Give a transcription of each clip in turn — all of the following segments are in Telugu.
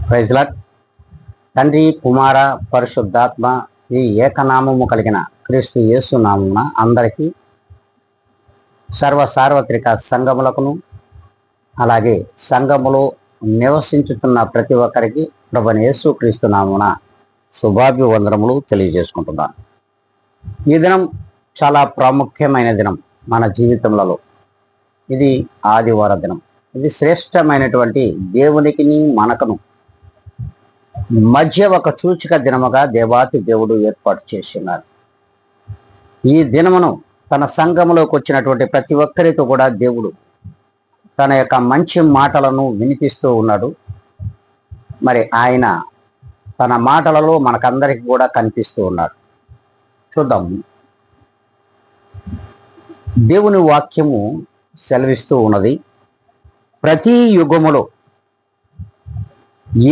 Praise lord. తండ్రి, కుమార, పరిశుద్ధాత్మ ఈ ఏకనామము కలిగిన క్రీస్తు యేసు నామమున అందరికీ సార్వత్రిక సంఘములకును అలాగే సంఘములో నివసించుతున్న ప్రతి ఒక్కరికి ప్రభువైన యేసు క్రీస్తు నామమున శుభాభివందనములు తెలియజేసుకుంటున్నాను. ఈ దినం చాలా ప్రాముఖ్యమైన దినం మన జీవితంలో. ఇది ఆదివార దినం. ఇది శ్రేష్టమైనటువంటి దేవునికి మనకును మధ్య ఒక సూచిక దినముగా దేవాతి దేవుడు ఏర్పాటు చేస్తున్నారు. ఈ దినమును తన సంఘములోకి వచ్చినటువంటి ప్రతి ఒక్కరితో కూడా దేవుడు తన యొక్క మంచి మాటలను వినిపిస్తూ ఉన్నాడు. మరి ఆయన తన మాటలలో మనకందరికి కూడా కనిపిస్తూ ఉన్నాడు. చూద్దాం. దేవుని వాక్యము సెలవిస్తూ ఉన్నది, ప్రతి యుగములో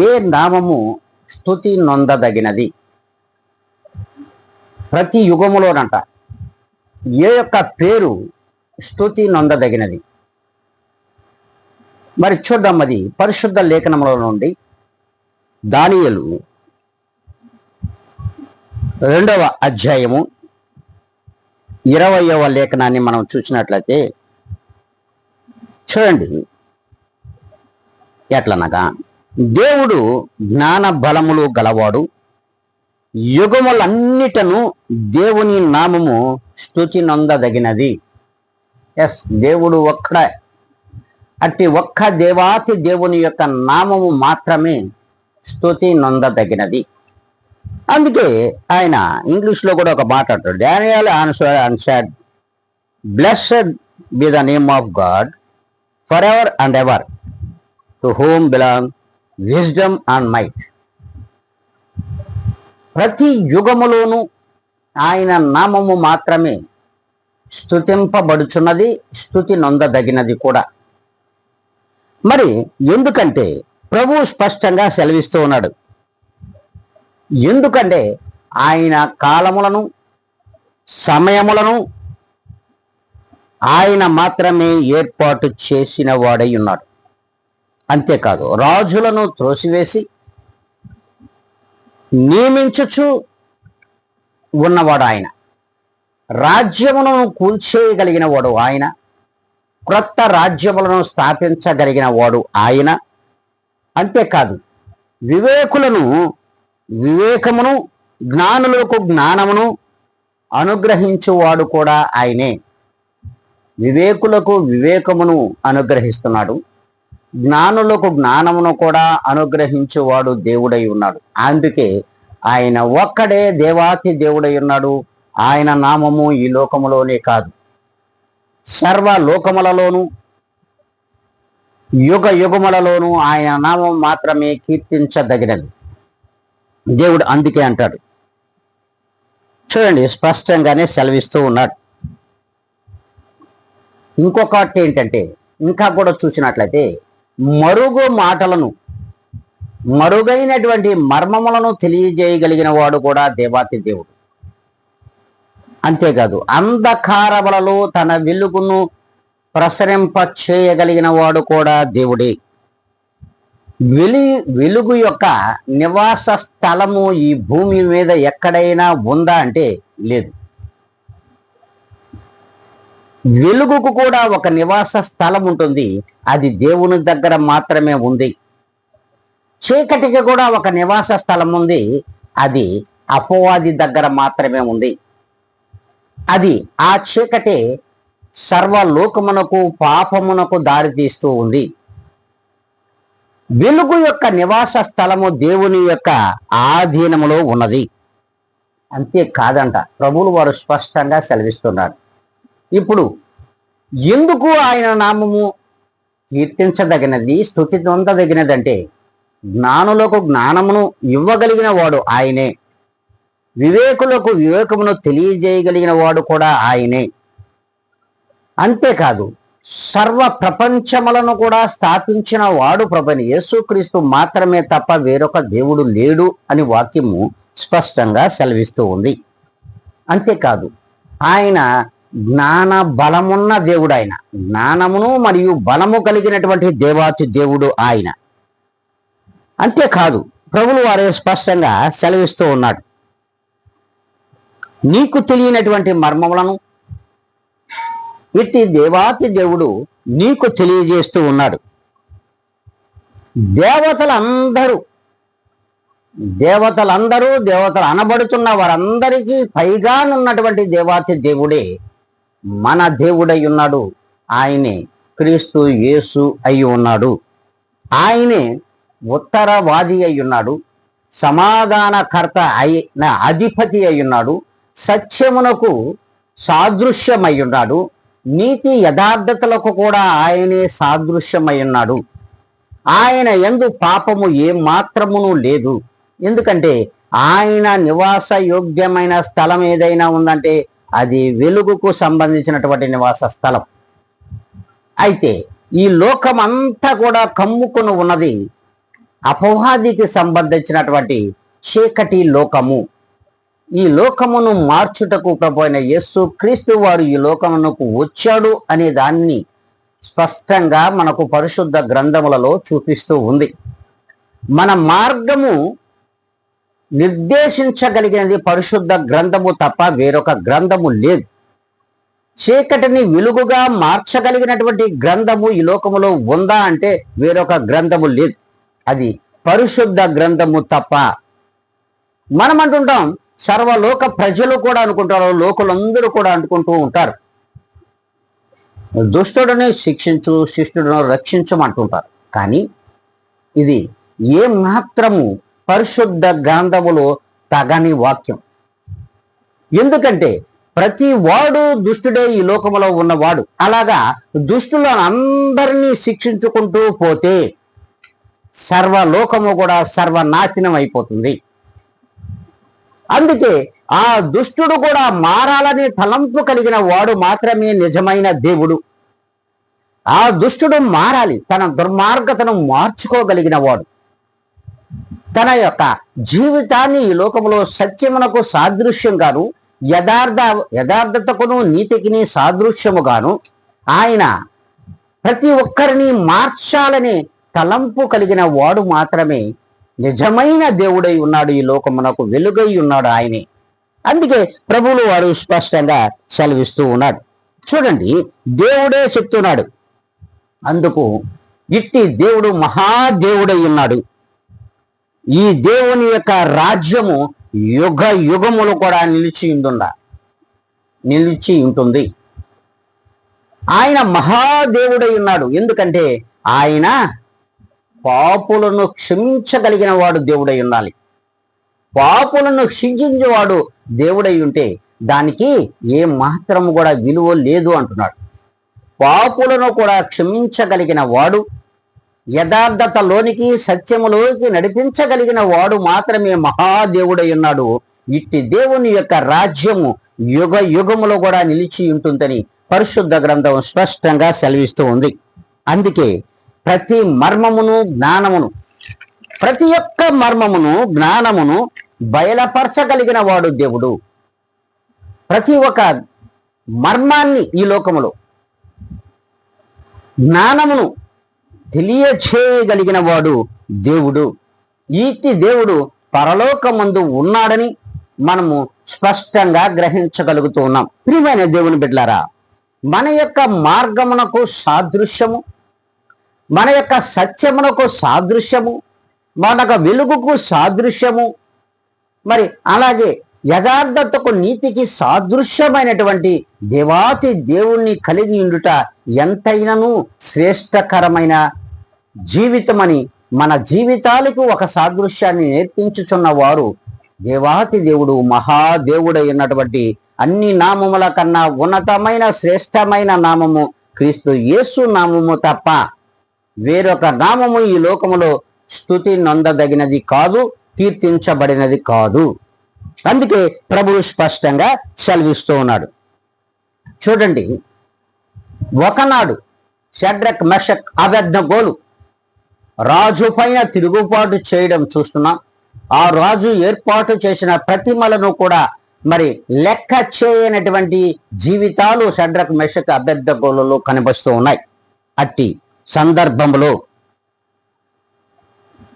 ఏ నామము స్తుతి నొందదగినది. ప్రతి యుగములోనంట ఏ యొక్క పేరు స్తుతి నొందదగినది. మరి చూద్దాం. అది పరిశుద్ధ లేఖనముల నుండి దానియేలు 2వ అధ్యాయము 20వ లేఖనాన్ని మనం చూసినట్లయితే చూడండి. ఎట్లనగా, దేవుడు జ్ఞాన బలములు గలవాడు, యుగములన్నిటను దేవుని నామము స్తుతి నొందదగినది. ఎస్, దేవుడు ఒక్కడే. అట్టి ఒక్క దేవాతి దేవుని యొక్క నామము మాత్రమే స్తుతి నొందదగినది. అందుకే ఆయన ఇంగ్లీష్లో కూడా ఒక మాట అంటాడు. Daniel answered, blessed be the name of God for ever and ever, to whom belong wisdom and might. ప్రతి యుగములోనూ ఆయన నామము మాత్రమే స్తుతింపబడుచున్నది, స్తుతి నొందదగినది కూడా. మరి ఎందుకంటే ప్రభువు స్పష్టంగా సెలవిస్తూ ఉన్నాడు. ఎందుకంటే ఆయన కాలములను సమయములను ఆయన మాత్రమే ఏర్పాటు చేసిన వాడై ఉన్నాడు. అంతేకాదు, రాజులను త్రోసివేసి నియమించుచు ఉన్నవాడు ఆయన. రాజ్యములను కూల్చేయగలిగిన వాడు ఆయన. క్రొత్త రాజ్యములను స్థాపించగలిగిన వాడు ఆయన. అంతేకాదు, వివేకులను వివేకమును, జ్ఞానులకు జ్ఞానమును అనుగ్రహించువాడు కూడా ఆయనే. వివేకులకు వివేకమును అనుగ్రహిస్తున్నాడు, జ్ఞానులకు జ్ఞానమును కూడా అనుగ్రహించేవాడు దేవుడై ఉన్నాడు. అందుకే ఆయన ఒక్కడే దేవాతి దేవుడై ఉన్నాడు. ఆయన నామము ఈ లోకములోనే కాదు, సర్వ లోకములలోనూ యుగ యుగములలోనూ ఆయన నామం మాత్రమే కీర్తించదగినది. దేవుడు అందుకే అంటాడు. చూడండి, స్పష్టంగానే సెలవిస్తూ ఉన్నాడు. ఇంకొకటి ఏంటంటే, ఇంకా కూడా చూసినట్లయితే మరుగు మాటలను, మరుగైనటువంటి మర్మములను తెలియజేయగలిగిన వాడు కూడా దేవాతి దేవుడు. అంతేకాదు, అంధకారములలో తన వెలుగును ప్రసరింప చేయగలిగిన వాడు కూడా దేవుడే. వెలుగు యొక్క నివాస స్థలము ఈ భూమి మీద ఎక్కడైనా ఉందా అంటే లేదు. వెలుగుకు కూడా ఒక నివాస స్థలం ఉంటుంది, అది దేవుని దగ్గర మాత్రమే ఉంది. చీకటికి కూడా ఒక నివాస స్థలం ఉంది, అది అపవాది దగ్గర మాత్రమే ఉంది. అది ఆ చీకటి సర్వలోకమునకు పాపమునకు దారితీస్తూ ఉంది. వెలుగు యొక్క నివాస స్థలము దేవుని యొక్క ఆధీనములో ఉన్నది. అంతేకాదంట, ప్రభువులు వారు స్పష్టంగా సెలవిస్తున్నారు. ఇప్పుడు ఎందుకు ఆయన నామము కీర్తించదగినది, స్తుతి నొందదగినది అంటే, జ్ఞానులకు జ్ఞానమును ఇవ్వగలిగిన వాడు ఆయనే, వివేకులకు వివేకమును తెలియజేయగలిగిన వాడు కూడా ఆయనే. అంతేకాదు, సర్వ ప్రపంచములను కూడా స్థాపించిన వాడు ప్రభువైన యేసుక్రీస్తు మాత్రమే తప్ప వేరొక దేవుడు లేడు అని వాక్యము స్పష్టంగా సెలవిస్తూ ఉంది. అంతేకాదు, ఆయన జ్ఞాన బలమున్న దేవుడు. ఆయన జ్ఞానమును మరియు బలము కలిగినటువంటి దేవాతి దేవుడు ఆయన. అంతేకాదు ప్రభువు వారే స్పష్టంగా సెలవిస్తూ ఉన్నాడు, నీకు తెలియనటువంటి మర్మములను ఇట్టి దేవాతి దేవుడు నీకు తెలియజేస్తూ ఉన్నాడు. దేవతలందరూ దేవతలు అనబడుతున్న వారందరికీ పైగానున్నటువంటి దేవాతి దేవుడే మన దేవుడై ఉన్నాడు. ఆయనే క్రీస్తు యేసు అయి ఉన్నాడు. ఆయనే ఉత్తరవాది అయి ఉన్నాడు. సమాధానకర్త అయిన అధిపతి అయి ఉన్నాడు. సత్యమునకు సాదృశ్యమై ఉన్నాడు. నీతి యథార్థతలకు కూడా ఆయనే సాదృశ్యమై ఉన్నాడు. ఆయన యందు పాపము ఏమాత్రమును లేదు. ఎందుకంటే ఆయన నివాస యోగ్యమైన స్థలం ఏదైనా ఉందంటే అది వెలుగుకు సంబంధించినటువంటి నివాస స్థలం. అయితే ఈ లోకం అంతా కూడా కమ్ముకుని ఉన్నది అపవాదికి సంబంధించినటువంటి చీకటి లోకము. ఈ లోకమును మార్చుటకు ప్రభువైన యేసు క్రీస్తు వారు ఈ లోకమునకు వచ్చాడు అనే దాన్ని స్పష్టంగా మనకు పరిశుద్ధ గ్రంథములలో చూపిస్తూ ఉంది. మన మార్గము నిర్దేశించగలిగినది పరిశుద్ధ గ్రంథము తప్ప వేరొక గ్రంథము లేదు. చీకటిని వెలుగుగా మార్చగలిగినటువంటి గ్రంథము ఈ లోకములో ఉందా అంటే వేరొక గ్రంథము లేదు. అది పరిశుద్ధ గ్రంథము తప్ప. మనం అంటుంటాం, సర్వలోక ప్రజలు కూడా అనుకుంటారు, లోకులందరూ కూడా అనుకుంటూ ఉంటారు, దుష్టుడిని శిక్షించు, శిష్టుడిని రక్షించమంటుంటారు. కానీ ఇది ఏ మాత్రము పరిశుద్ధ గ్రంథములో తగని వాక్యం. ఎందుకంటే ప్రతి వాడు దుష్టుడే ఈ లోకములో ఉన్నవాడు. అలాగా దుష్టులను అందరినీ శిక్షించుకుంటూ పోతే సర్వలోకము కూడా సర్వనాశనం అయిపోతుంది. అందుకే ఆ దుష్టుడు కూడా మారాలనే తలంపు కలిగిన వాడు మాత్రమే నిజమైన దేవుడు. ఆ దుష్టుడు మారాలి, తన దుర్మార్గతను మార్చుకోగలిగిన వాడు, తన యొక్క జీవితాన్ని ఈ లోకములో సత్యమునకు సాదృశ్యంగాను యథార్థతకును నీతికిని సాదృశ్యముగాను ఆయన ప్రతి ఒక్కరిని మార్చాలనే తలంపు కలిగిన వాడు మాత్రమే నిజమైన దేవుడై ఉన్నాడు. ఈ లోకమునకు వెలుగై ఉన్నాడు ఆయనే. అందుకే ప్రభువులు వారు స్పష్టంగా సెలవిస్తూ ఉన్నాడు. చూడండి, దేవుడే చెప్తున్నాడు. అందుకు ఇట్టి దేవుడు మహాదేవుడై ఉన్నాడు. ఈ దేవుని యొక్క రాజ్యము యుగ యుగములు కూడా నిలిచి ఉంటుంది. ఆయన మహాదేవుడై ఉన్నాడు. ఎందుకంటే ఆయన పాపులను క్షమించగలిగిన వాడు దేవుడై ఉండాలి. పాపులను శిక్షించేవాడు దేవుడై ఉంటే దానికి ఏ మాత్రము కూడా విలువ లేదు అంటున్నాడు. పాపులను కూడా క్షమించగలిగిన వాడు, యథార్థతలోనికి సత్యములోకి నడిపించగలిగిన వాడు మాత్రమే మహాదేవుడై ఉన్నాడు. ఇట్టి దేవుని యొక్క రాజ్యము యుగ యుగములో కూడా నిలిచి ఉంటుందని పరిశుద్ధ గ్రంథం స్పష్టంగా సెలవిస్తూ ఉంది. అందుకే ప్రతి మర్మమును జ్ఞానమును, ప్రతి ఒక్క మర్మమును జ్ఞానమును బయలుపరచగలిగిన వాడు దేవుడు. ప్రతి ఒక్క మర్మాన్ని ఈ లోకములో జ్ఞానమును తెలియచేయగలిగిన వాడు దేవుడు. ఈటి దేవుడు పరలోకమందు ఉన్నాడని మనము స్పష్టంగా గ్రహించగలుగుతూ ఉన్నాం. ప్రియమైన దేవుని బిడ్డలారా, మన యొక్క మార్గమునకు సాదృశ్యము, మన యొక్క సత్యమునకు సాదృశ్యము, మన యొక్క వెలుగుకు సాదృశ్యము, మరి అలాగే యథార్థతకు నీతికి సాదృశ్యమైనటువంటి దేవాతి దేవుణ్ణి కలిగి ఉండుట ఎంతైనను శ్రేష్టకరమైన జీవితమని మన జీవితాలకు ఒక సాదృశ్యాన్ని నేర్పించుచున్న వారు దేవాతి దేవుడు, మహాదేవుడై ఉన్నటువంటి అన్ని నామముల కన్నా ఉన్నతమైన శ్రేష్టమైన నామము క్రీస్తు యేసు నామము తప్ప వేరొక నామము ఈ లోకములో స్తుతి నొందదగినది కాదు, కీర్తించబడినది కాదు. అందుకే ప్రభువు స్పష్టంగా సెలవిస్తూ ఉన్నాడు. చూడండి, ఒకనాడు షడ్రక్, మెషక్, అబేద్నెగోలు రాజు పైన తిరుగుబాటు చేయడం చూస్తున్నాం. ఆ రాజు ఏర్పాటు చేసిన ప్రతిమలను కూడా మరి లెక్క చేయనటువంటి జీవితాలు షడ్రక్, మెషక్, అబేద్నెగోలలో కనిపిస్తూ ఉన్నాయి. అట్టి సందర్భంలో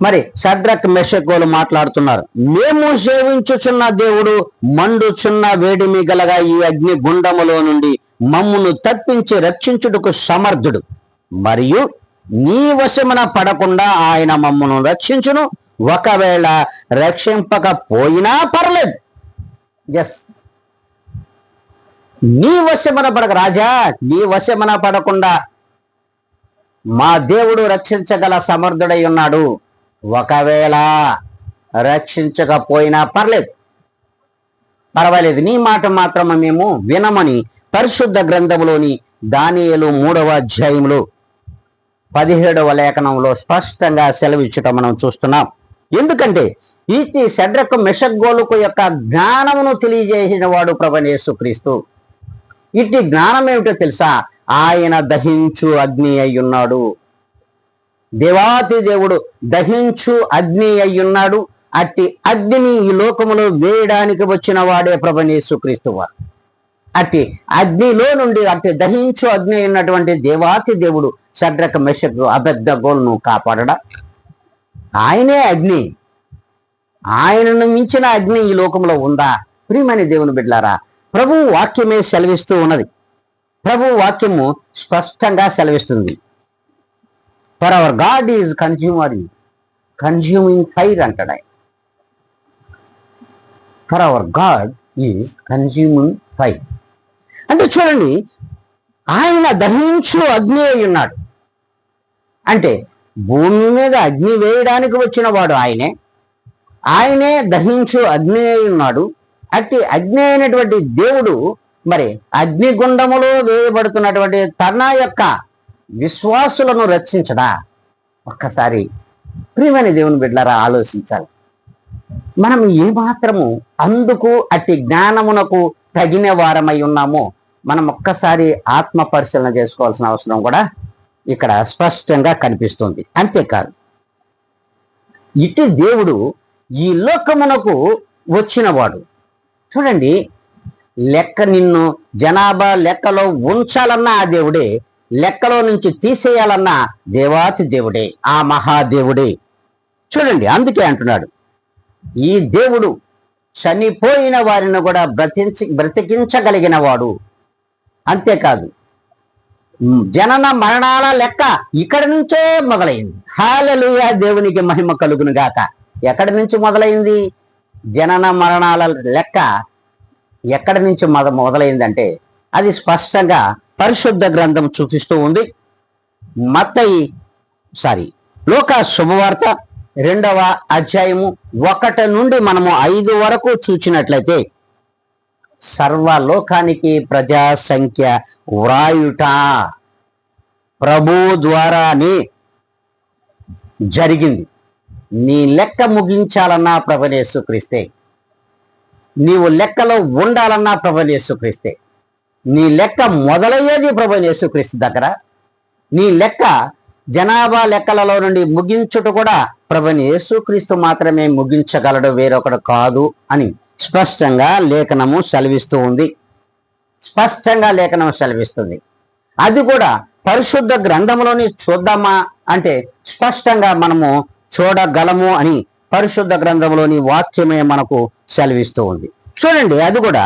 మరి షడ్రక్ మెషకోలు మాట్లాడుతున్నారు. మేము సేవించుచున్న దేవుడు మండుచున్న వేడిమి గలగా ఈ అగ్ని గుండములో నుండి మమ్మును తప్పించి రక్షించుటకు సమర్థుడు, మరియు నీ వశమున పడకుండా ఆయన మమ్మును రక్షించును. ఒకవేళ రక్షింపకపోయినా పర్లేదు. ఎస్, నీ వశమున పడక రాజా, నీ వశమున పడకుండా మా దేవుడు రక్షించగల సమర్థుడై ఉన్నాడు. ఒకవేళ రక్షించకపోయినా పర్వాలేదు, నీ మాట మాత్రం మేము వినమని పరిశుద్ధ గ్రంథంలోని దానియేలు 3వ అధ్యాయంలో 17వ లేఖనంలో స్పష్టంగా సెలవిచ్చుట మనం చూస్తున్నాం. ఎందుకంటే ఈ షడ్రక్ మెషగ్గోలుకు యొక్క జ్ఞానమును తెలియజేసిన వాడు ప్రభువైన యేసుక్రీస్తు. ఇట్టి జ్ఞానం ఏమిటో తెలుసా? ఆయన దహించు అగ్ని అయి ఉన్నాడు. దేవాతి దేవుడు దహించు అగ్ని అయి ఉన్నాడు. అట్టి అగ్నిని ఈ లోకములో వేయడానికి వచ్చిన వాడే ప్రభువైన యేసుక్రీస్తు వారు. అట్టి అగ్నిలో నుండి అట్టి దహించు అగ్ని అయినటువంటి దేవాతి దేవుడు షడ్రక్ మెషక్ అబేద్నెగోలను కాపాడడా? ఆయనే అగ్ని. ఆయనను మించిన అగ్ని ఈ లోకంలో ఉందా? ప్రియమైన దేవుని బిడ్డలారా, ప్రభువు వాక్యమే సెలవిస్తూ ఉన్నది. ప్రభు వాక్యము స్పష్టంగా సెలవిస్తుంది. For hour God is consuming fire అంటాడు ఆయన. For hour God is consuming fire అంటే చూడండి, ఆయన దహించు అగ్ని అయి ఉన్నాడు. అంటే భూమి మీద అగ్ని వేయడానికి వచ్చిన వాడు ఆయనే దహించు అగ్ని అయి ఉన్నాడు. అట్టి అగ్ని అయినటువంటి దేవుడు మరి అగ్నిగుండములో వేయబడుతున్నటువంటి తన యొక్క విశ్వాసులను రక్షించడా? ఒక్కసారి ప్రియమైన దేవుని బిడ్డలారా ఆలోచించాలి. మనం ఏమాత్రము అందుకు అట్టి జ్ఞానమునకు తగిన వారమై ఉన్నామో మనం ఒక్కసారి ఆత్మ పరిశీలన చేసుకోవాల్సిన అవసరం కూడా ఇక్కడ స్పష్టంగా కనిపిస్తుంది. అంతేకాదు, ఇటు దేవుడు ఈ లోకమునకు వచ్చినవాడు. చూడండి, నిన్ను జనాభా లెక్కలో ఉంచాలన్నా ఆ దేవుడే, లెక్కలో నుంచి తీసేయాలన్నా దేవాతి దేవుడే, ఆ మహాదేవుడే. చూడండి, అందుకే అంటున్నాడు, ఈ దేవుడు చనిపోయిన వారిని కూడా బ్రతికించగలిగిన వాడు. అంతేకాదు, జనన మరణాల లెక్క ఇక్కడి నుంచే మొదలైంది. హల్లెలూయా, దేవునికి మహిమ కలుగును గాక. ఎక్కడి నుంచి మొదలైంది? జనన మరణాల లెక్క ఎక్కడి నుంచి మొదలైందంటే అది స్పష్టంగా పరిశుద్ధ గ్రంథం చూపిస్తూ ఉంది. లూకా శుభవార్త 2వ అధ్యాయము 1 నుండి మనము 5 వరకు చూచినట్లయితే సర్వలోకానికి ప్రజా సంఖ్య వ్రాయుట ప్రభు ద్వారానే జరిగింది. నీ లెక్క ముగించాలన్నా ప్రభువైన యేసుక్రీస్తే, నీవు లెక్కలో ఉండాలన్నా ప్రభువైన యేసుక్రీస్తే, నీ లెక్క మొదలయ్యేది ప్రభువైన యేసుక్రీస్తు దగ్గర. నీ లెక్క జనాభా లెక్కలలో నుండి ముగించుట కూడా ప్రభువైన యేసుక్రీస్తు మాత్రమే ముగించగలడు, వేరొకడు కాదు అని స్పష్టంగా లేఖనము సెలవిస్తూ ఉంది. అది కూడా పరిశుద్ధ గ్రంథంలోని చూద్దామా అంటే స్పష్టంగా మనము చూడగలము అని పరిశుద్ధ గ్రంథంలోని వాక్యమే మనకు సెలవిస్తూ ఉంది. చూడండి, అది కూడా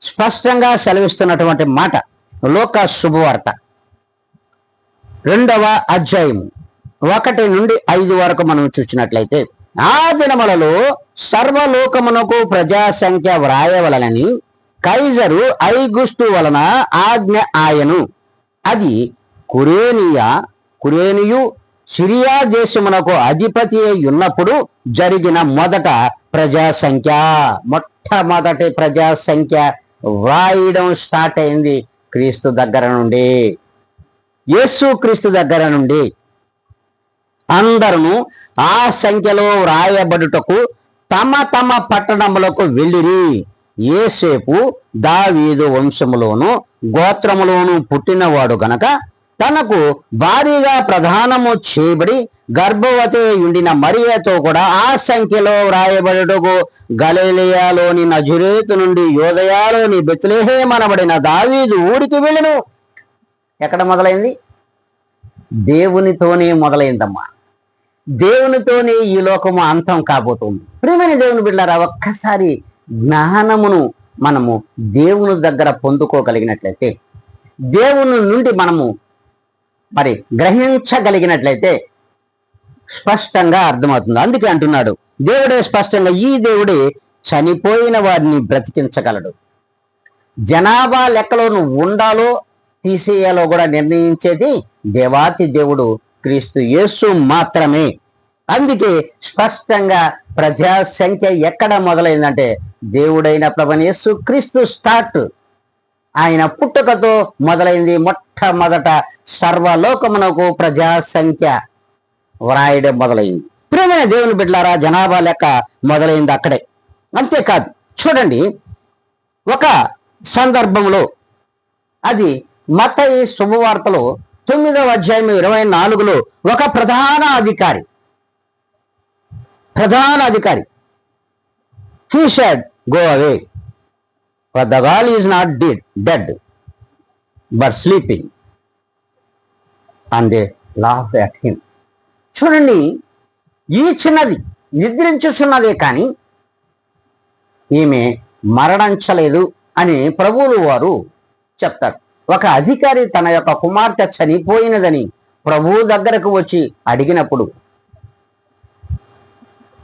స్పష్టంగా సెలవిస్తున్నటువంటి మాట లూకా శుభవార్త 2వ అధ్యాయము 1 నుండి 5 వరకు మనం చూసినట్లయితే, ఆ దినములలో సర్వలోకమునకు ప్రజా సంఖ్య వ్రాయవలనని కైజరు ఐగుస్తు వలన ఆజ్ఞ ఆయను. అది కురేనియు సిరియా దేశమునకు అధిపతి అయి ఉన్నప్పుడు జరిగిన మొట్టమొదటి ప్రజా సంఖ్య వ్రాయడం స్టార్ట్ అయింది క్రీస్తు దగ్గర నుండి, యేసుక్రీస్తు దగ్గర నుండి. అందరూ ఆ సంఖ్యలో వ్రాయబడుటకు తమ తమ పట్టణములకు వెళ్ళిరి. యోసేపు దావీదు వంశములోను గోత్రములోను పుట్టినవాడు గనక తనకు భారీగా ప్రధానము చేయబడి గర్భవతి ఉండిన మరియతో కూడా ఆ సంఖ్యలో వ్రాయబడుటకు గలిలయలోని నజరేతు నుండి యోదయలోని బెత్లెహేము అనబడిన దావీదు ఊరికి వెళ్ళెను. ఎక్కడ మొదలైంది? దేవునితోనే మొదలైందమ్మా. దేవునితోనే ఈ లోకము అంతం కాబోతుంది. ప్రియమైన దేవుని బిడ్డలారా, ఒక్కసారి జ్ఞానమును మనము దేవుని దగ్గర పొందుకోగలిగినట్లయితే, దేవుని నుండి మనము మరి గ్రహించగలిగినట్లయితే స్పష్టంగా అర్థమవుతుంది. అందుకే అంటున్నాడు, దేవుడే స్పష్టంగా, ఈ దేవుడే చనిపోయిన వారిని బ్రతికించగలడు. జనాభా లెక్కలో నువ్వు ఉండాలో తీసేయాలో కూడా నిర్ణయించేది దేవాతి దేవుడు క్రీస్తు యేసు మాత్రమే. అందుకే స్పష్టంగా ప్రజా సంఖ్య ఎక్కడ మొదలైందంటే దేవుడైన ప్రభువైన యేసు క్రీస్తు స్టార్ట్, ఆయన పుట్టుకతో మొదలైంది. మొట్టమొదట సర్వలోకమునకు ప్రజా సంఖ్య వ్రాయడం మొదలైంది. ప్రియమైన దేవుని బిడ్డలారా, జనాభా లెక్క మొదలైంది అక్కడే. అంతేకాదు, చూడండి, ఒక సందర్భంలో అది మత్తయి శుభవార్తలో 9వ అధ్యాయం 24లో ఒక ప్రధాన అధికారి he said, go away, for the God is not dead but sleeping, and they laughed at him. చూడండి, ఈ చిన్నది నిద్రించుచున్నదే కానీ ఈమె మరణించలేదు అని ప్రభువులు వారు చెప్తారు. ఒక అధికారి తన యొక్క కుమార్తె చనిపోయినదని ప్రభువు దగ్గరకు వచ్చి అడిగినప్పుడు,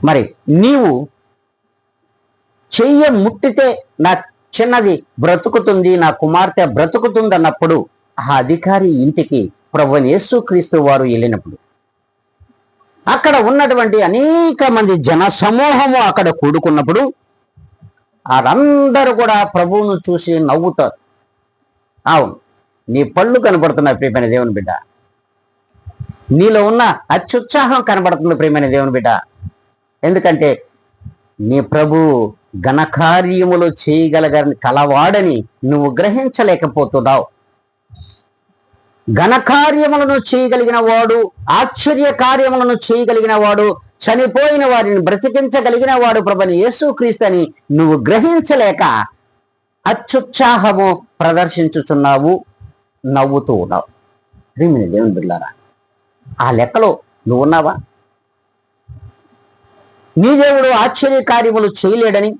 మరి నీవు చెయ్య ముట్టితే నా చిన్నది బ్రతుకుతుంది, నా కుమార్తె బ్రతుకుతుంది అన్నప్పుడు ఆ అధికారి ఇంటికి ప్రభువైన యేసుక్రీస్తు వారు వెళ్ళినప్పుడు అక్కడ ఉన్నటువంటి అనేక మంది జన సమూహము అక్కడ కూడుకున్నప్పుడు వారందరూ కూడా ప్రభువును చూసి నవ్వుతారు. అవును, నీ పళ్ళు కనబడుతున్నాయి ప్రియమైన దేవుని బిడ్డ, నీలో ఉన్న అత్యుత్సాహం కనబడుతుంది ప్రియమైన దేవుని బిడ్డ. ఎందుకంటే నీ ప్రభు ఘనకార్యములు చేయగలగని కలవాడని నువ్వు గ్రహించలేకపోతున్నావు. ఘనకార్యములను చేయగలిగిన వాడు, ఆశ్చర్య కార్యములను చేయగలిగిన వాడు, చనిపోయిన వారిని బ్రతికించగలిగిన వాడు ప్రభువైన యేసుక్రీస్తు అని నువ్వు గ్రహించలేక అత్యుత్సాహము ప్రదర్శించుచున్నావు, నవ్వుతూ ఉన్నావు. ప్రియమైన దేవుని బిడ్డలారా, ఆ లెక్కలో నువ్వు ఉన్నావా? నీ దేవుడు ఆశ్చర్య కార్యములు చేయలేడని,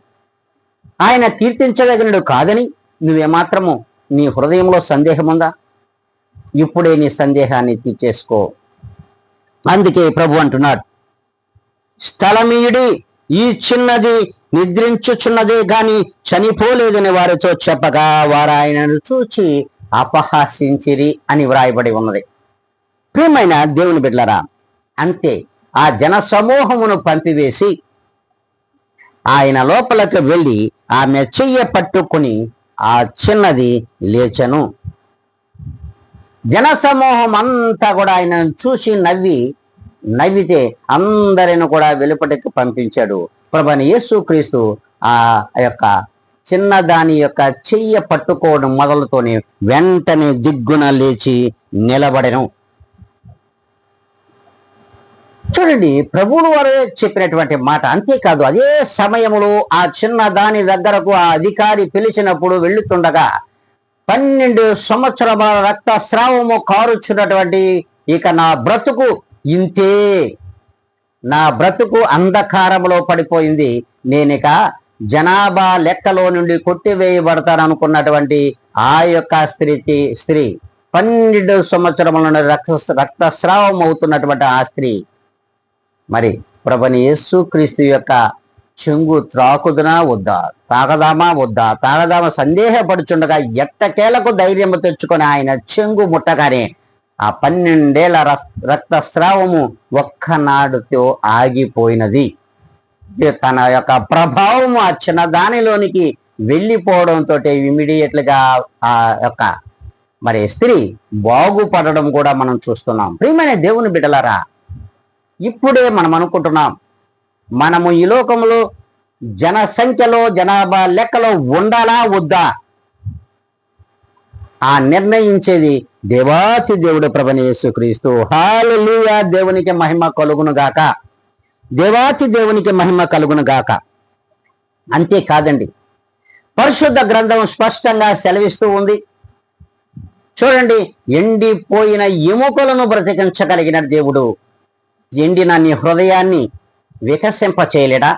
ఆయన కీర్తించదగినడు కాదని నువ్వేమాత్రము నీ హృదయంలో సందేహం ఉందా? ఇప్పుడే నీ సందేహాన్ని తీర్చేసుకో. అందుకే ప్రభు అంటున్నాడు, స్థలమీయుడి, ఈ చిన్నది నిద్రించుచున్నదే గాని చనిపోలేదని వారితో చెప్పగా వారు ఆయనను చూచి అపహాసించిరి అని వ్రాయబడి ఉన్నది. ప్రియమైన దేవుని బిడ్డలారా, అంతే, ఆ జన సమూహమును పంపివేసి ఆయన లోపలికి వెళ్ళి ఆమె చెయ్య పట్టుకుని ఆ చిన్నది లేచెను. జన సమూహం అంతా కూడా ఆయనను చూసి నవ్వితే అందరిని కూడా వెలుపటికి పంపించాడు. ప్రభువైన యేసుక్రీస్తు ఆ యొక్క చిన్నదాని యొక్క చెయ్య పట్టుకోవడం మొదలుతోనే వెంటనే దిగ్గున లేచి నిలబడెను. చూడండి, ప్రభువులు వారు చెప్పినటువంటి మాట. అంతేకాదు, అదే సమయంలో ఆ చిన్న దాని దగ్గరకు ఆ అధికారి పిలిచినప్పుడు వెళ్ళుతుండగా 12 సంవత్సరాల రక్తస్రావము కారుచున్నటువంటి, ఇక నా బ్రతుకు ఇంతే, నా బ్రతుకు అంధకారంలో పడిపోయింది, నేనిక జనాభా లెక్కలో నుండి కొట్టివేయబడతాను అనుకున్నటువంటి ఆ యొక్క స్త్రీ 12 సంవత్సరముల నుండి రక్తస్రావం అవుతున్నటువంటి ఆ స్త్రీ మరి ప్రభువైన యేసుక్రీస్తు యొక్క చెంగు త్రాకుదునా వద్దా, తాగదామా సందేహపడుచుండగా ఎట్టకేలకు ధైర్యము తెచ్చుకొని ఆయన చెంగు ముట్టగానే ఆ 12 ఏళ్ల రక్తస్రావము ఒక్కనాడుతో ఆగిపోయినది. తన యొక్క ప్రభావము ఆ చిన్న దానిలోనికి వెళ్ళిపోవడంతో ఇమీడియట్లుగా ఆ యొక్క మరి స్త్రీ బాగుపడడం కూడా మనం చూస్తున్నాం. ప్రియమైన దేవుని బిడ్డలారా, ఇప్పుడే మనం అనుకుంటున్నాం, మనము ఈ లోకంలో జనసంఖ్యలో జనాభా లెక్కలో ఉండాలా వద్దా, ఆ నిర్ణయించేది దేవాతి దేవుడు ప్రభువైన యేసుక్రీస్తు. హల్లెలూయా, దేవునికి మహిమ కలుగును గాక, దేవాతి దేవునికి మహిమ కలుగును గాక. అంతేకాదండి, పరిశుద్ధ గ్రంథం స్పష్టంగా సెలవిస్తూ ఉంది. చూడండి, ఎండిపోయిన ఎముకలను బ్రతికించగలిగిన దేవుడు, ఎండిన నీ హృదయాన్ని వికసింప చేయలేడా?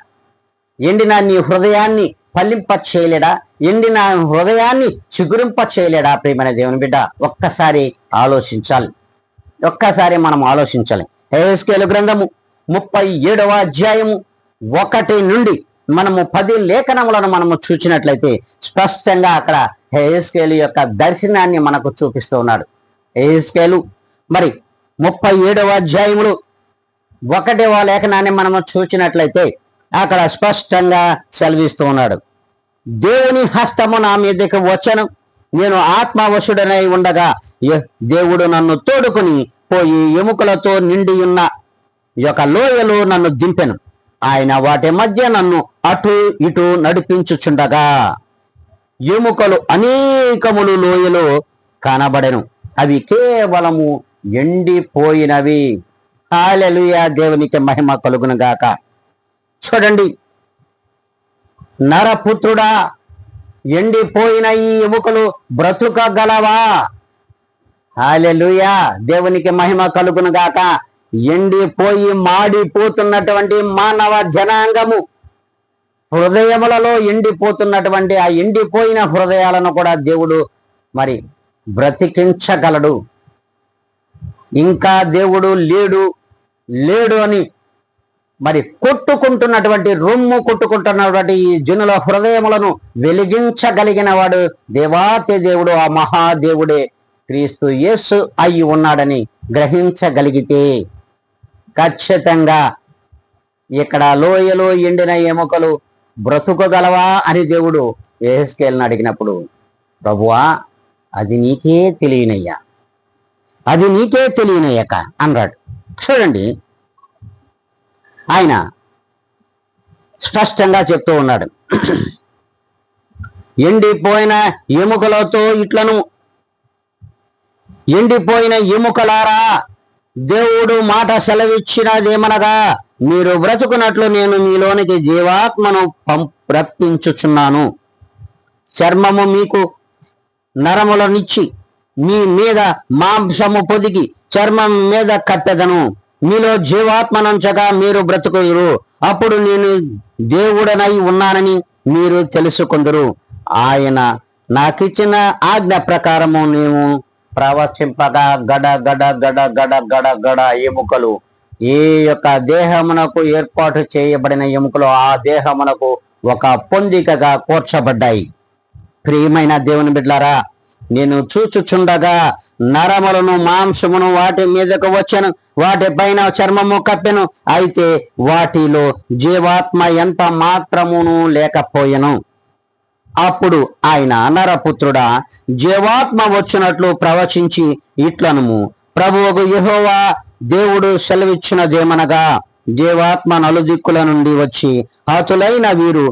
ఎండిన నీ హృదయాన్ని ఫలింప చేయలేడా? ఎండిన హృదయాన్ని చిగురింప చేయలేడా? ప్రియమైన దేవుని బిడ్డ, ఒక్కసారి ఆలోచించాలి. ఒక్కసారి మనం ఆలోచించాలి. యెహెజ్కేలు గ్రంథము 37వ అధ్యాయము 1 నుండి మనము 10 లేఖనములను మనము చూసినట్లయితే స్పష్టంగా అక్కడ యెహెజ్కేలు యొక్క దర్శనాన్ని మనకు చూపిస్తూ ఉన్నాడు. యెహెజ్కేలు మరి 37వ అధ్యాయములు 1వ లేఖనాన్ని మనము చూసినట్లయితే అక్కడ స్పష్టంగా సెలవిస్తూ ఉన్నాడు. దేవుని హస్తము నా మీదకి వచ్చను, నేను ఆత్మవశుడనై ఉండగా దేవుడు నన్ను తోడుకుని పోయి ఎముకలతో నిండి ఉన్న ఈ యొక్క లోయలో నన్ను దింపెను. ఆయన వాటి మధ్య నన్ను అటు ఇటు నడిపించుచుండగా ఎముకలు అనేకములు లోయలో కనబడెను, అవి కేవలము ఎండిపోయినవి. హల్లెలూయా, దేవునికి మహిమ కలుగును గాక. చూడండి, నరపుత్రుడా, ఎండిపోయిన ఈ ఎముకలు బ్రతుకగలవా? హల్లెలూయా, దేవునికి మహిమ కలుగును గాక. ఎండిపోయి మాడిపోతున్నటువంటి మానవ జనాంగము హృదయములలో ఎండిపోతున్నటువంటి ఆ ఎండిపోయిన హృదయాలను కూడా దేవుడు మరి బ్రతికించగలడు. ఇంకా దేవుడు లేడు లేడు అని మరి రొమ్ము కొట్టుకుంటున్నటువంటి ఈ జనుల హృదయములను వెలిగించగలిగిన వాడు దేవాతి దేవుడు, ఆ మహాదేవుడే క్రీస్తు యేసు అయి ఉన్నాడని గ్రహించగలిగితే ఖచ్చితంగా ఇక్కడ లోయలో ఎండిన ఎముకలు బ్రతుకగలవా అని దేవుడు యెహెజ్కేలును అడిగినప్పుడు, ప్రభువా అది నీకే తెలియనయ్యా, అది నీకే తెలియనయ్యాక అన్నాడు. చూడండి, ఆయన స్పష్టంగా చెప్తూ ఉన్నాడు, ఎండిపోయిన ఎముకలతో ఇట్లను, ఎండిపోయిన ఎముకలారా, దేవుడు మాట సెలవిచ్చినదేమనగా మీరు బ్రతుకున్నట్లు నేను మీలోనికి జీవాత్మను రప్పించుచున్నాను. చర్మము మీకు నరములనిచ్చి మీ మీద మాంసము పొదిగి చర్మం మీద కట్టెదను. మీలో జీవాత్మనంచగా మీరు బ్రతుకుదురు. అప్పుడు నేను దేవుడనై ఉన్నానని మీరు తెలుసుకుందరు. ఆయన నాకిచ్చిన ఆజ్ఞ ప్రకారము నేను ప్రవచింపగా గడ గడ గడ గడ గడ గడ ఎముకలు, ఏ యొక్క దేహమునకు ఏర్పాటు చేయబడిన ఎముకలు ఆ దేహమునకు ఒక పొందికగా కూర్చబడ్డాయి. ప్రియమైన దేవుని బిడ్డలారా, నేను చూచుచుండగా నరములను మాంసమును వాటి మీదకు వచ్చెను, వాటిపైన చర్మము కప్పెను, అయితే వాటిలో జీవాత్మ ఎంత మాత్రమును లేకపోయెను. అప్పుడు ఆయన, నరపుత్రుడా, జీవాత్మ వచ్చినట్లు ప్రవచించి ఇట్లనుము, ప్రభువుకు యెహోవా దేవుడు సెలవిచ్చినదేమనగా జీవాత్మ నలుదిక్కుల నుండి వచ్చి హతులైన వీరు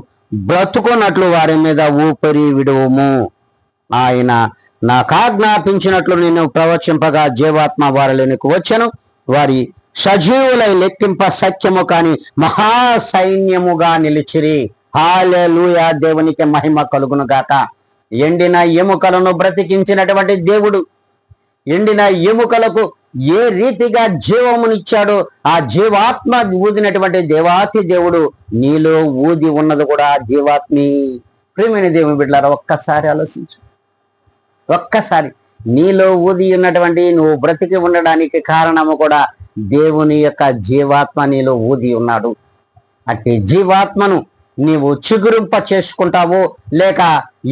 బ్రతుకున్నట్లు వారి మీద ఊపిరి విడువుము. ఆయన నాకాజ్ఞాపించినట్లు నేను ప్రవచింపగా జీవాత్మ వారిలోనికి వచ్చెను, వారి సజీవులై లెక్కింప సఖ్యము కాని మహాసైన్యముగా నిలిచిరి. హల్లెలూయా, దేవునికి మహిమ కలుగును గాక. ఎండిన ఎముకలను బ్రతికించినటువంటి దేవుడు ఎండిన ఎముకలకు ఏ రీతిగా జీవమునిచ్చాడో ఆ జీవాత్మ ఊదినటువంటి దేవాతి దేవుడు నీలో ఊది ఉన్నది కూడా జీవాత్మి. ప్రియమైన దేవుని బిడ్డలారా, ఒక్కసారి ఆలోచించు. ఒక్కసారి నీలో ఊది ఉన్నటువంటి నువ్వు బ్రతికి ఉండడానికి కారణము కూడా దేవుని యొక్క జీవాత్మ నీలో ఊది ఉన్నాడు. అట్టి జీవాత్మను నీవు చిగురింప చేసుకుంటావో లేక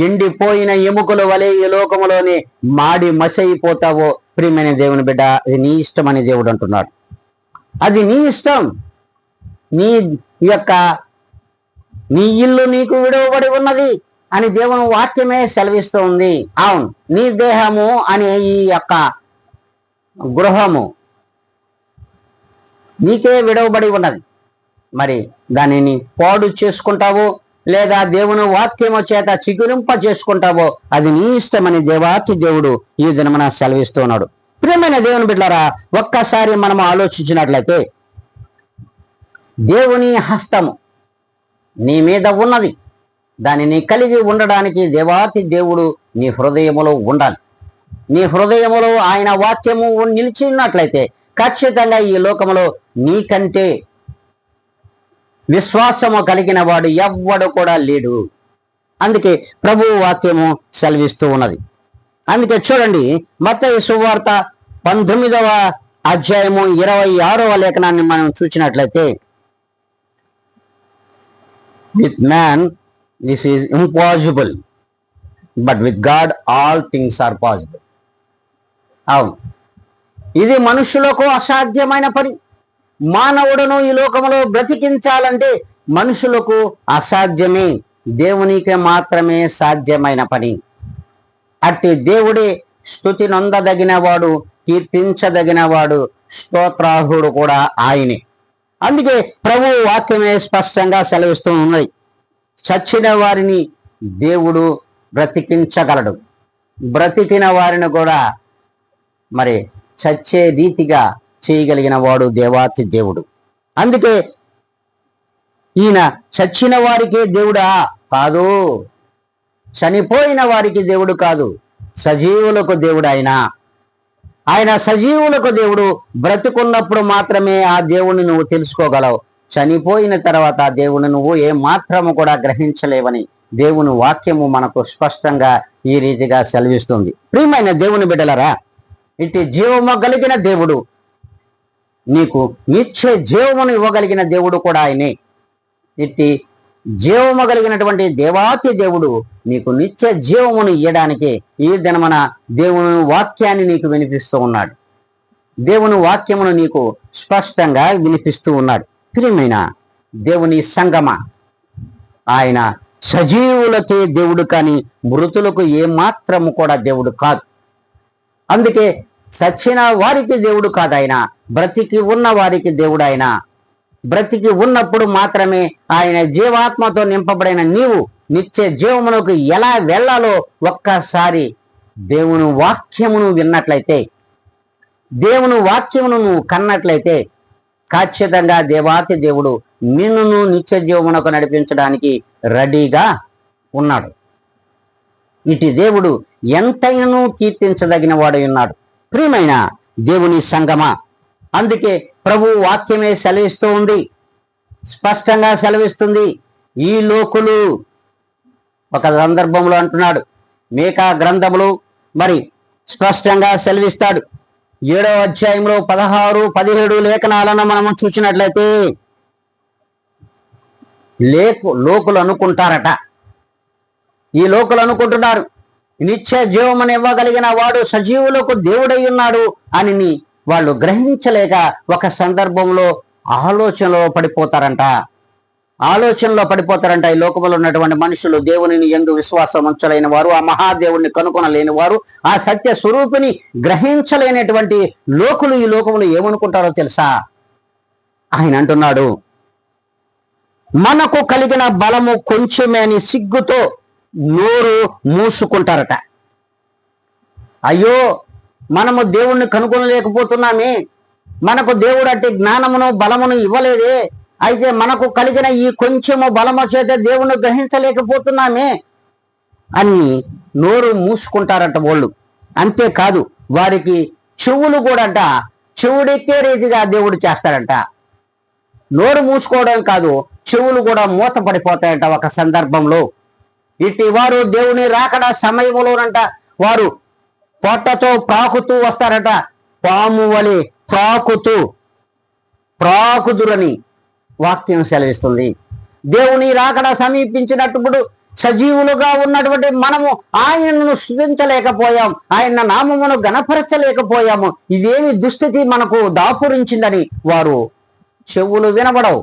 ఎండిపోయిన ఎముకల వలె ఈ లోకములోనే మాడి మసైపోతావో, ప్రియమైన దేవుని బిడ్డ, అది నీ ఇష్టం అని దేవుడు అంటున్నాడు. అది నీ ఇష్టం. నీ ఇల్లు నీకు విడవబడి ఉన్నది అని దేవుని వాక్యమే సెలవిస్తూ ఉంది. అవును, నీ దేహము అనే ఈ యొక్క గృహము నీకే విడవబడి ఉన్నది. మరి దానిని పాడు చేసుకుంటావో లేదా దేవుని వాక్యము చేత చిగురింప చేసుకుంటావో అది నీ ఇష్టమని దేవాతి దేవుడు ఈ దినమున సెలవిస్తున్నాడు. ప్రియమైన దేవుని బిడ్డలారా, ఒక్కసారి మనం ఆలోచించినట్లయితే దేవుని హస్తము నీ మీద ఉన్నది. దానిని కలిగి ఉండడానికి దేవాతి దేవుడు నీ హృదయములో ఉండాలి. నీ హృదయములో ఆయన వాక్యము నిలిచినట్లయితే ఖచ్చితంగా ఈ లోకంలో నీకంటే విశ్వాసము కలిగిన వాడు ఎవ్వడు కూడా లేడు. అందుకే ప్రభువు వాక్యము సెలవిస్తూ ఉన్నది. అందుకే చూడండి, మత్తయి సువార్త 19వ అధ్యాయము 26వ లేఖనాన్ని మనం చూసినట్లయితే, with man this is impossible, but with God all things are possible. అవును, ఇది మనుషులకు అసాధ్యమైన పని. మానవుడును ఈ లోకంలో బ్రతికించాలంటే మనుషులకు అసాధ్యమే, దేవునికి మాత్రమే సాధ్యమైన పని. అట్టి దేవుడే స్తుతి నొందదగినవాడు, కీర్తించదగినవాడు, స్తోత్రార్హుడు కూడా ఆయనే. అందుకే ప్రభు వాక్యమే స్పష్టంగా సెలవిస్తూ ఉన్నది, చచ్చిన వారిని దేవుడు బ్రతికించగలడు, బ్రతికిన వారిని కూడా మరి చచ్చే రీతిగా చేయగలిగిన వాడు దేవాతి దేవుడు. అందుకే ఈయన చచ్చిన వారికే దేవుడా కాదు, చనిపోయిన వారికి దేవుడు కాదు, సజీవులకు దేవుడు ఆయన సజీవులకు దేవుడు. బ్రతుకున్నప్పుడు మాత్రమే ఆ దేవుణ్ణి నువ్వు తెలుసుకోగలవు, చనిపోయిన తర్వాత ఆ దేవుని నువ్వు ఏ మాత్రము కూడా గ్రహించలేవని దేవుని వాక్యము మనకు స్పష్టంగా ఈ రీతిగా సెలవిస్తుంది. ప్రియమైన దేవుని బిడ్డలరా, ఇటు జీవము కలిగిన దేవుడు, నీకు నిత్య జీవమును ఇవ్వగలిగిన దేవుడు కూడా ఆయనే. ఇట్టి జీవము కలిగినటువంటి దేవాతి దేవుడు నీకు నిత్య జీవమును ఇవ్వడానికి ఈ దినమన దేవుని వాక్యాన్ని నీకు వినిపిస్తూ ఉన్నాడు. దేవుని వాక్యమును నీకు స్పష్టంగా వినిపిస్తూ ఉన్నాడు. ప్రియమైన దేవుని సంగమ, ఆయన సజీవులకే దేవుడు కానీ మృతులకు ఏమాత్రము కూడా దేవుడు కాదు. అందుకే చచ్చిన వారికి దేవుడు కాదు ఆయన, బ్రతికి ఉన్న వారికి దేవుడు ఆయన. బ్రతికి ఉన్నప్పుడు మాత్రమే ఆయన జీవాత్మతో నింపబడిన నీవు నిత్య జీవమునకు ఎలా వెళ్ళాలో ఒక్కసారి దేవుని వాక్యమును విన్నట్లయితే, దేవుని వాక్యమును నువ్వు కన్నట్లయితే ఖచ్చితంగా దేవాతి దేవుడు నిన్ను నిత్య జీవమునకు నడిపించడానికి రెడీగా ఉన్నాడు. ఇటు దేవుడు ఎంతైనను కీర్తించదగిన వాడు ఉన్నాడు. ప్రియమైన దేవుని సంగమా, అందుకే ప్రభు వాక్యమే సెలవిస్తూ ఉంది, స్పష్టంగా సెలవిస్తుంది. ఈ లోకులు ఒక సందర్భంలో అంటున్నాడు, మీకా గ్రంథములు మరి స్పష్టంగా సెలవిస్తాడు. 7వ అధ్యాయంలో 16, 17 లేఖనాలను మనము చూసినట్లయితే, లోకులు అనుకుంటారట, ఈ లోకులు అనుకుంటున్నారు నిత్య జీవమును ఇవ్వగలిగిన వాడు సజీవులకు దేవుడై ఉన్నాడు అని వాళ్ళు గ్రహించలేక ఒక సందర్భంలో ఆలోచనలో పడిపోతారంట. ఈ లోకంలో ఉన్నటువంటి మనుషులు దేవునిని యందు విశ్వాసం ఉంచలేని వారు, ఆ మహాదేవుడిని కనుగొనలేని వారు, ఆ సత్య స్వరూపిని గ్రహించలేనటువంటి లోకులు ఈ లోకంలో ఏమనుకుంటారో తెలుసా? ఆయన అంటున్నాడు, మనకు కలిగిన బలము కొంచెమే అని సిగ్గుతో నోరు మూసుకుంటారట. అయ్యో, మనము దేవుణ్ణి కనుగొనలేకపోతున్నామే, మనకు దేవుడు అట్టి జ్ఞానమును బలమును ఇవ్వలేదే, అయితే మనకు కలిగిన ఈ కొంచెము బలము చేత దేవుణ్ణి గ్రహించలేకపోతున్నామే అని నోరు మూసుకుంటారట వాళ్ళు. అంతేకాదు, వారికి చెవులు కూడా చెవుడెక్కే రీతిగా దేవుడు చేస్తాడంట. నోరు మూసుకోవడం కాదు, చెవులు కూడా మూత పడిపోతాయంట ఒక సందర్భంలో. ఇట్టి వారు దేవుని రాకడ సమయంలోనంట వారు పొట్టతో ప్రాకుతూ వస్తారట, పాము వలె ప్రాకుదురని వాక్యం సెలవిస్తుంది. దేవుని రాకడ సమీపించినప్పుడు సజీవులుగా ఉన్నటువంటి మనము ఆయనను స్తుతించలేకపోయాం, ఆయన నామమును గణపరచలేకపోయాము. ఇదేమి దుస్థితి మనకు దాపురించిందని వారు చెవులు వినబడవు,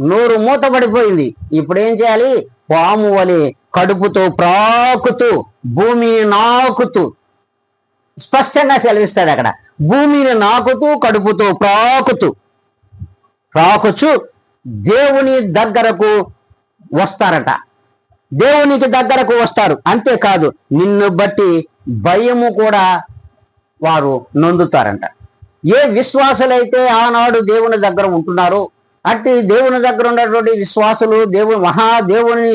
నోరు మూతపడిపోయింది. ఇప్పుడు ఏం చేయాలి? పాము వలె కడుపుతో ప్రాకుతూ భూమిని నాకుతూ, స్పష్టంగా సెలవిస్తాడు అక్కడ, భూమిని నాకుతూ కడుపుతో ప్రాకుచు దేవుని దగ్గరకు వస్తారట. దేవునికి దగ్గరకు వస్తారు. అంతేకాదు, నిన్ను బట్టి భయము కూడా వారు నొందుతారంట. ఏ విశ్వాసులైతే ఆనాడు దేవుని దగ్గర ఉంటున్నారో అట్టి దేవుని దగ్గర ఉన్నటువంటి విశ్వాసులు మహాదేవుని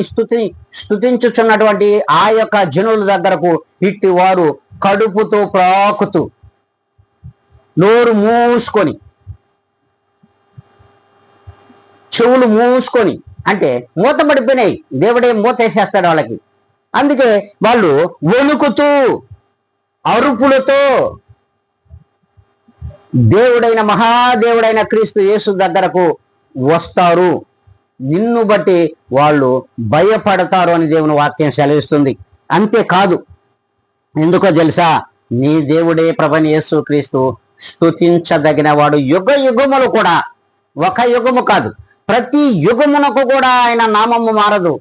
స్తుతించుచున్నటువంటి ఆ యొక్క జనుల దగ్గరకు ఇట్టి వారు కడుపుతో ప్రాకుతూ నోరు మూసుకొని, చెవులు మూసుకొని, అంటే మూతపడిపోయినాయి, దేవుడే మూతేసేస్తాడు వాళ్ళకి. అందుకే వాళ్ళు వణుకుతూ అరుపులతో దేవుడైన మహాదేవుడైన క్రీస్తు యేసు దగ్గరకు వస్తారు. నిన్ను బట్టి వాళ్ళు భయపడతారు అని దేవుని వాక్యం సెలవిస్తుంది. అంతేకాదు, ఎందుకో తెలుసా, నీ దేవుడే ప్రభువైన యేసు క్రీస్తు స్తుతించదగిన వాడు. యుగ యుగములు కూడా, ఒక యుగము కాదు, ప్రతి యుగమునకు కూడా ఆయన నామము మారదు.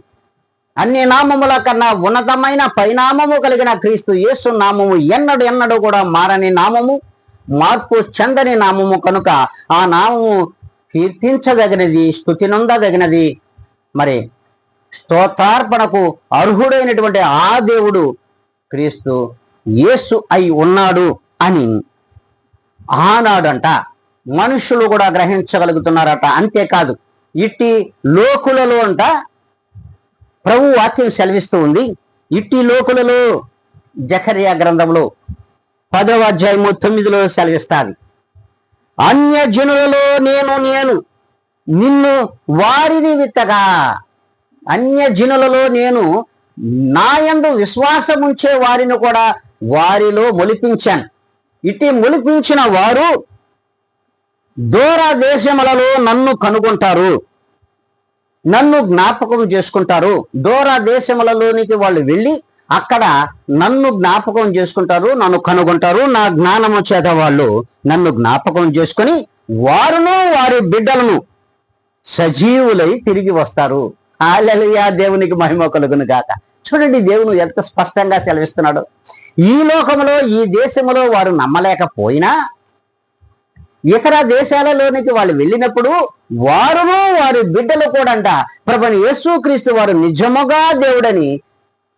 అన్ని నామముల కన్నా ఉన్నతమైన పైనామము కలిగిన క్రీస్తు యేసు నామము ఎన్నడూ కూడా మారని నామము, మార్పు చెందని నామము కనుక ఆ నామము కీర్తించదగినది, స్తుతి నొందదగినది. మరి స్తోత్రార్పణకు అర్హుడైనటువంటి ఆ దేవుడు క్రీస్తు యేసు అయి ఉన్నాడు అని ఆనాడంట మనుషులు కూడా గ్రహించగలుగుతున్నారట. అంతేకాదు, ఇట్టి లోకులలో అంట ప్రభు వాక్యం సెలవిస్తూ ఉంది. ఇట్టి లోకులలో జకర్యా గ్రంథంలో 10వ అధ్యాయము 9లో సెలవిస్తాది. అన్యజనులలో నేను నిన్ను వారిని విత్తగా, అన్యజనులలో నేను నాయందు విశ్వాసం ఉంచే వారిని కూడా వారిలో మొలిపించాను. ఇట్టి మొలిపించిన వారు దూర దేశములలో నన్ను కనుగొంటారు, నన్ను జ్ఞాపకం చేసుకుంటారు. దూర దేశములలోనికి వాళ్ళు వెళ్ళి అక్కడ నన్ను జ్ఞాపకం చేసుకుంటారు, నన్ను కనుగొంటారు. నా జ్ఞానము చేత వాళ్ళు నన్ను జ్ఞాపకం చేసుకొని వారును వారి బిడ్డలను సజీవులై తిరిగి వస్తారు. హల్లెలూయా, దేవునికి మహిమ కలుగును గాక. చూడండి, దేవుడు ఎంత స్పష్టంగా సెలవిస్తున్నాడు. ఈ లోకంలో, ఈ దేశంలో వారు నమ్మలేకపోయినా ఇతర దేశాలలోనికి వాళ్ళు వెళ్ళినప్పుడు వారును వారి బిడ్డలు కూడా అంట ప్రభువైన యేసుక్రీస్తు వారు నిజముగా దేవుడని,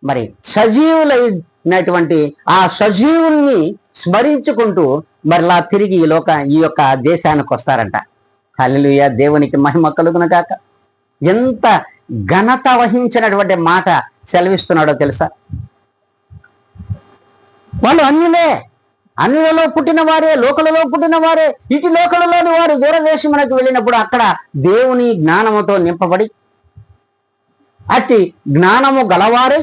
మరి సజీవులైనటువంటి ఆ సజీవుల్ని స్మరించుకుంటూ మరలా తిరిగి ఈ యొక్క దేశానికి వస్తారంట. హల్లెలూయా, దేవునికి మహిమ కలుగును గాక. ఎంత ఘనత వహించినటువంటి మాట సెలవిస్తున్నాడో తెలుసా. వాళ్ళు అన్యులలో పుట్టిన వారే, లోకలలో పుట్టిన వారే. ఇటు లోకలలోని వారు దూరదేశమునకు వెళ్ళినప్పుడు అక్కడ దేవుని జ్ఞానముతో నింపబడి అట్టి జ్ఞానము గలవారై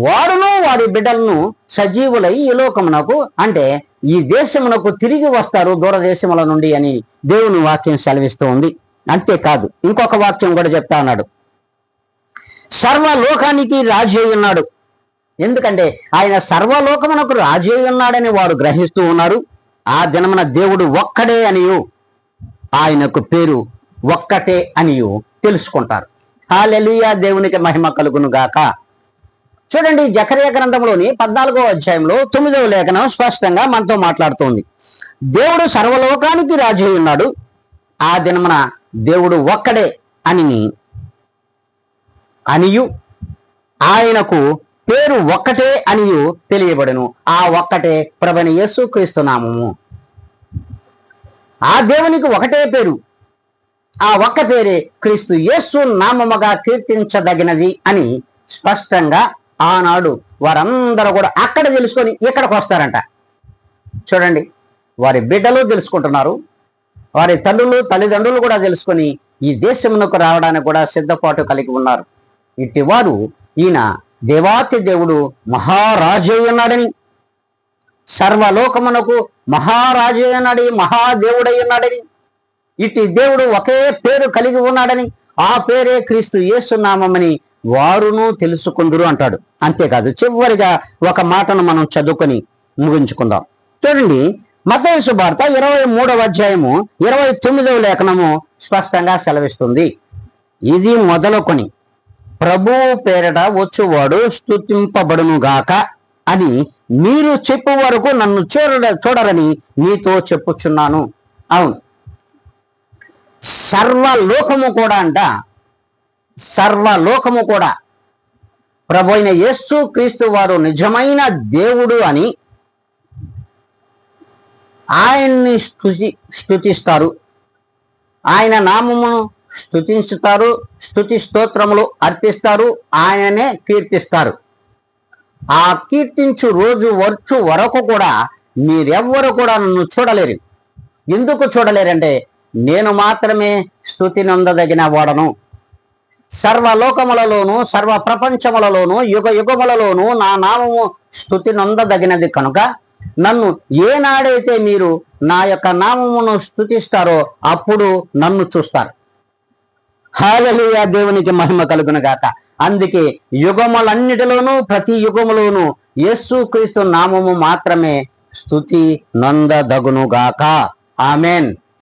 వారును వారి బిడ్డలను సజీవులై ఈ లోకమునకు, అంటే ఈ దేశమునకు తిరిగి వస్తారు దూరదేశముల నుండి అని దేవుని వాక్యం సెలవిస్తూ ఉంది. అంతేకాదు, ఇంకొక వాక్యం కూడా చెప్తా ఉన్నాడు. సర్వలోకానికి రాజు అయి ఉన్నాడు. ఎందుకంటే ఆయన సర్వలోకమునకు రాజు అయి ఉన్నాడని వారు గ్రహిస్తూ ఉన్నారు. ఆ దినమున దేవుడు ఒక్కడే అనియు, ఆయనకు పేరు ఒక్కటే అనియు తెలుసుకుంటారు. హల్లెలూయా, దేవునికి మహిమ కలుగును గాక. చూడండి, జకర్యా గ్రంథంలోని 14వ అధ్యాయంలో 9వ లేఖనం స్పష్టంగా మనతో మాట్లాడుతోంది. దేవుడు సర్వలోకానికి రాజు అయి ఉన్నాడు. ఆ దినమున దేవుడు ఒక్కడే అనియు, ఆయనకు పేరు ఒక్కటే అనియు తెలియబడును. ఆ ఒక్కటే ప్రభువైన యేసుక్రీస్తు నామము. ఆ దేవునికి ఒకటే పేరు, ఆ ఒక్క పేరే క్రీస్తు యేసు నామముగా కీర్తించదగినది అని స్పష్టంగా ఆనాడు వారందరూ కూడా అక్కడ తెలుసుకొని ఇక్కడికి వస్తారంట. చూడండి, వారి బిడ్డలు తెలుసుకుంటున్నారు, వారి తల్లిదండ్రులు కూడా తెలుసుకొని ఈ దేశమునకు రావడానికి కూడా సిద్ధపాటు కలిగి ఉన్నారు. ఇట్టి వారు ఈయన దేవాతి దేవుడు మహారాజు ఉన్నాడని, సర్వలోకమునకు మహారాజు ఉన్నాడు, మహాదేవుడై ఉన్నాడని, ఇట్టి దేవుడు ఒకే పేరు కలిగి ఉన్నాడని, ఆ పేరే క్రీస్తు యేసు నామమని వారును తెలుసుకుందురు అంటాడు. అంతేకాదు, చివరిగా ఒక మాటను మనం చదువుకొని ముగించుకుందాం. చూడండి, మత్తయి సువార్త 23వ అధ్యాయము 29వ లేఖనము స్పష్టంగా సెలవిస్తుంది. ఇది మొదలుకొని ప్రభువు పేరట వచ్చువాడు స్తుతింపబడును గాక అని మీరు చెప్పు వరకు నన్ను చూడరని మీతో చెప్పుచున్నాను. అవును, సర్వలోకము కూడా ప్రభు అయిన యేసు క్రీస్తు వారు నిజమైన దేవుడు అని ఆయన్ని స్తుతిస్తారు, ఆయన నామమును స్తుతించుతారు, స్తుతి స్తోత్రములు అర్పిస్తారు, ఆయననే కీర్తిస్తారు. ఆ కీర్తించు రోజు వరకు కూడా మీరెవ్వరు కూడా నన్ను చూడలేరు. ఎందుకు చూడలేరంటే నేను మాత్రమే స్తుతి నొందదగిన వాడను. సర్వలోకములలోను సర్వ ప్రపంచములలోను యుగ యుగములలోను నా నామము స్తుతి నొందదగినది కనుక నన్ను ఏనాడైతే మీరు నా యొక్క నామమును స్తుతిస్తారో అప్పుడు నన్ను చూస్తారు. హల్లెలూయా, దేవునికి మహిమ కలుగును గాక. అందుకే యుగములన్నిటిలోనూ ప్రతి యుగములోనూ యేసుక్రీస్తు నామము మాత్రమే స్తుతి నొందదగును గాక. ఆమెన్.